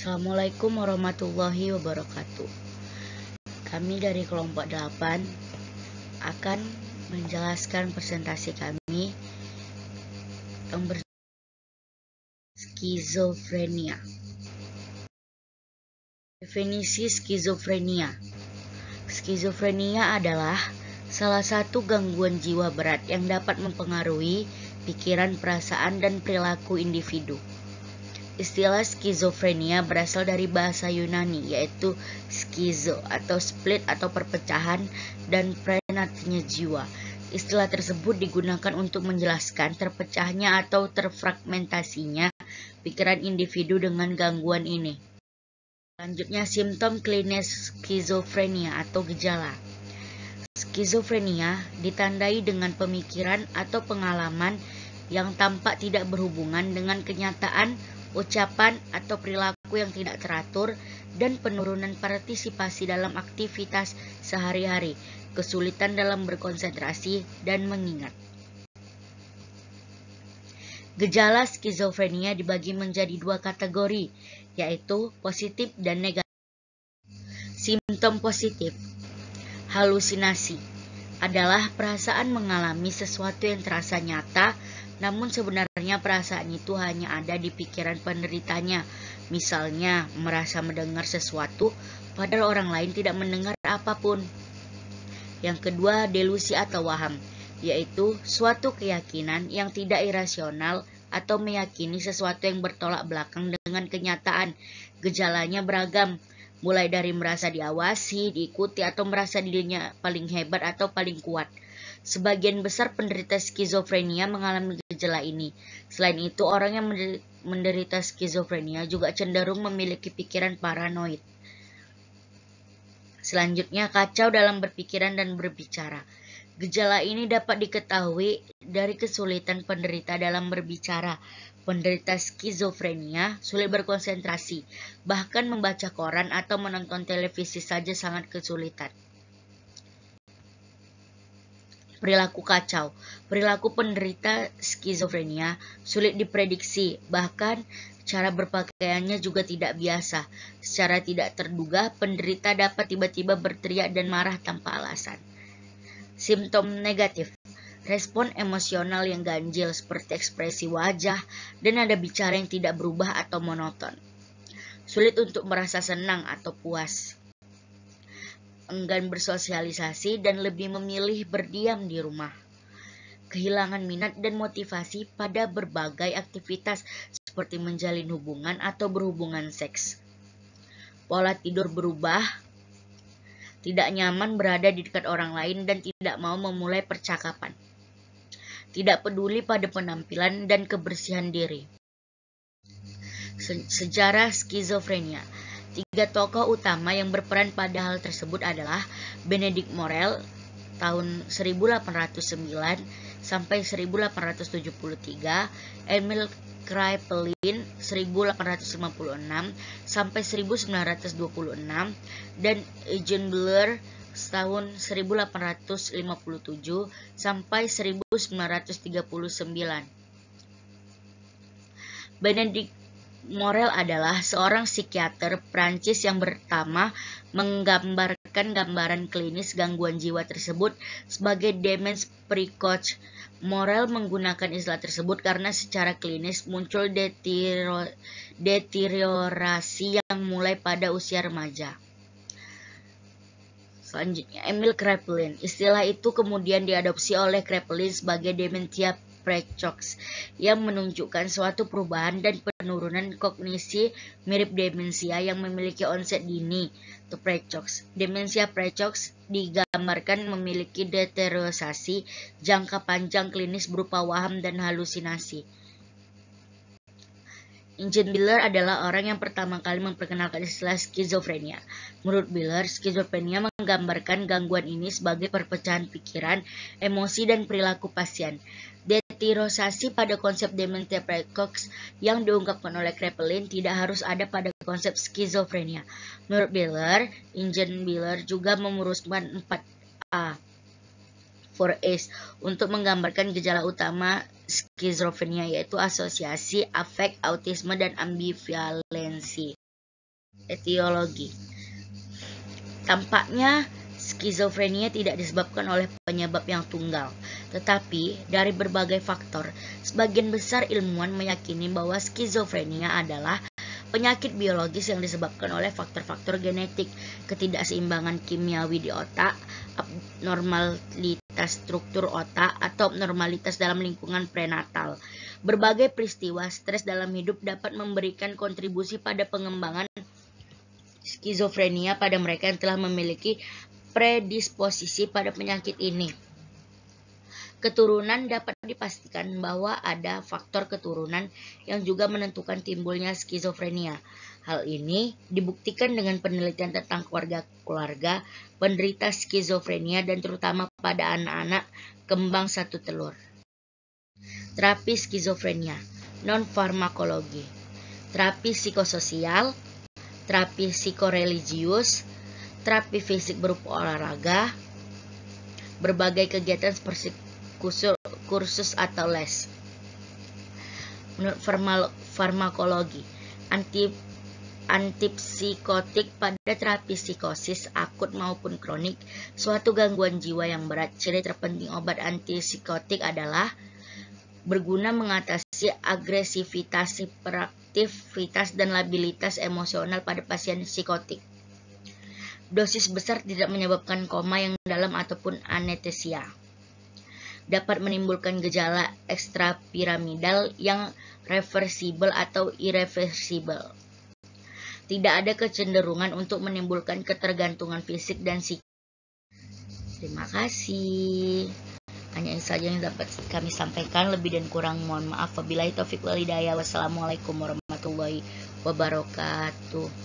Assalamualaikum warahmatullahi wabarakatuh. Kami dari kelompok 8 akan menjelaskan presentasi kami yang skizofrenia. Definisi skizofrenia. Skizofrenia adalah salah satu gangguan jiwa berat yang dapat mempengaruhi pikiran, perasaan, dan perilaku individu. Istilah skizofrenia berasal dari bahasa Yunani, yaitu skizo atau split atau perpecahan, dan phren artinya jiwa. Istilah tersebut digunakan untuk menjelaskan terpecahnya atau terfragmentasinya pikiran individu dengan gangguan ini. Selanjutnya, simptom klinis skizofrenia atau gejala. Skizofrenia ditandai dengan pemikiran atau pengalaman yang tampak tidak berhubungan dengan kenyataan, ucapan atau perilaku yang tidak teratur, dan penurunan partisipasi dalam aktivitas sehari-hari, kesulitan dalam berkonsentrasi dan mengingat. Gejala skizofrenia dibagi menjadi dua kategori, yaitu positif dan negatif. Simptom positif. Halusinasi adalah perasaan mengalami sesuatu yang terasa nyata, namun sebenarnya perasaan itu hanya ada di pikiran penderitanya. Misalnya, merasa mendengar sesuatu, padahal orang lain tidak mendengar apapun. Yang kedua, delusi atau waham, yaitu suatu keyakinan yang tidak irasional atau meyakini sesuatu yang bertolak belakang dengan kenyataan. Gejalanya beragam, mulai dari merasa diawasi, diikuti, atau merasa dirinya paling hebat atau paling kuat. Sebagian besar penderita skizofrenia mengalami gejala ini. Selain itu, orang yang menderita skizofrenia juga cenderung memiliki pikiran paranoid. Selanjutnya, kacau dalam berpikiran dan berbicara. Gejala ini dapat diketahui dari kesulitan penderita dalam berbicara. Penderita skizofrenia sulit berkonsentrasi, bahkan membaca koran atau menonton televisi saja sangat kesulitan. Perilaku kacau. Perilaku penderita skizofrenia sulit diprediksi, bahkan cara berpakaiannya juga tidak biasa. Secara tidak terduga, penderita dapat tiba-tiba berteriak dan marah tanpa alasan. Simptom negatif. Respon emosional yang ganjil seperti ekspresi wajah dan nada bicara yang tidak berubah atau monoton. Sulit untuk merasa senang atau puas. Enggan bersosialisasi dan lebih memilih berdiam di rumah. Kehilangan minat dan motivasi pada berbagai aktivitas seperti menjalin hubungan atau berhubungan seks. Pola tidur berubah. Tidak nyaman berada di dekat orang lain dan tidak mau memulai percakapan. Tidak peduli pada penampilan dan kebersihan diri. Sejarah skizofrenia. 3 tokoh utama yang berperan pada hal tersebut adalah Benedict Morel tahun 1809 sampai 1873, Emil Kraepelin 1856 sampai 1926, dan Eugene Bleuler tahun 1857 sampai 1939. Benedict Morel adalah seorang psikiater Prancis yang pertama menggambarkan gambaran klinis gangguan jiwa tersebut sebagai demens precoce. Morel menggunakan istilah tersebut karena secara klinis muncul deteriorasi yang mulai pada usia remaja. Selanjutnya, Emil Kraepelin. Istilah itu kemudian diadopsi oleh Kraepelin sebagai dementia precox, yang menunjukkan suatu perubahan dan penurunan kognisi mirip demensia yang memiliki onset dini atau precox. Demensia precox digambarkan memiliki deteriorasi jangka panjang klinis berupa waham dan halusinasi. Eugene Bleuler adalah orang yang pertama kali memperkenalkan istilah skizofrenia. Menurut Bleuler, skizofrenia menggambarkan gangguan ini sebagai perpecahan pikiran, emosi, dan perilaku pasien. Deteriorasi pada konsep dementia precox yang diungkapkan oleh Kraepelin tidak harus ada pada konsep skizofrenia. Menurut Bleuler, Eugene Bleuler juga merumuskan 4A. 4A's untuk menggambarkan gejala utama skizofrenia, yaitu asosiasi, afek, autisme, dan ambivalensi. Etiologi. Tampaknya skizofrenia tidak disebabkan oleh penyebab yang tunggal, tetapi dari berbagai faktor. Sebagian besar ilmuwan meyakini bahwa skizofrenia adalah penyakit biologis yang disebabkan oleh faktor-faktor genetik, ketidakseimbangan kimiawi di otak, abnormalitas struktur otak, atau abnormalitas dalam lingkungan prenatal. Berbagai peristiwa stres dalam hidup dapat memberikan kontribusi pada pengembangan skizofrenia pada mereka yang telah memiliki predisposisi pada penyakit ini. Keturunan dapat dipastikan bahwa ada faktor keturunan yang juga menentukan timbulnya skizofrenia. Hal ini dibuktikan dengan penelitian tentang keluarga penderita skizofrenia dan terutama pada anak-anak kembang satu telur. Terapi skizofrenia, non-farmakologi, terapi psikososial, terapi psikoreligius, terapi fisik berupa olahraga, berbagai kegiatan seperti kursus atau les. Menurut farmakologi, antipsikotik pada terapi psikosis akut maupun kronik, suatu gangguan jiwa yang berat. Ciri terpenting obat antipsikotik adalah berguna mengatasi agresivitas, hiperaktivitas, dan labilitas emosional pada pasien psikotik. Dosis besar tidak menyebabkan koma yang dalam ataupun anestesia. Dapat menimbulkan gejala ekstrapiramidal yang reversibel atau irreversibel. Tidak ada kecenderungan untuk menimbulkan ketergantungan fisik dan psikis. Terima kasih. Hanya ini saja yang dapat kami sampaikan. Lebih dan kurang mohon maaf. Wabillahi taufiq wal hidayah. Wassalamualaikum warahmatullahi wabarakatuh.